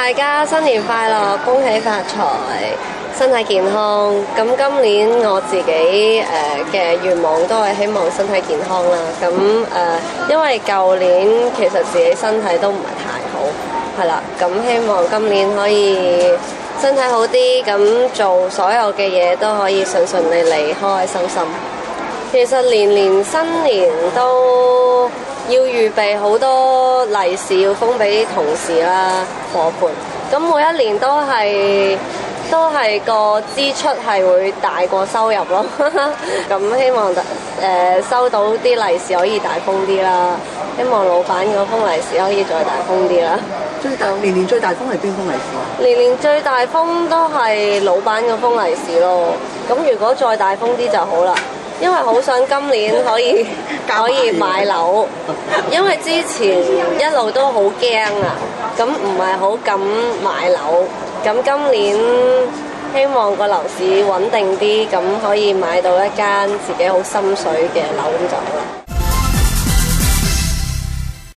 大家新年快樂，恭喜發財，身體健康。咁今年我自己嘅願望都係希望身體健康啦。咁因為舊年其實自己身體都唔係太好，係啦。咁希望今年可以身體好啲，咁做所有嘅嘢都可以順順利利、開開心心。其實年年新年都要預備好多利是要封俾同事啦、夥伴。咁每一年都係個支出係會大過收入咯。咁希望收到啲利是可以大封啲啦。希望老闆嗰封利是可以再大封啲啦。年年最大封係邊封利是啊？年年最大封都係老闆嗰封利是咯。咁如果再大封啲就好啦。因為好想今年可以買樓，因為之前一路都好驚啊，咁唔係好敢買樓。咁今年希望個樓市穩定啲，咁可以買到一間自己好心水嘅樓咁就好啦。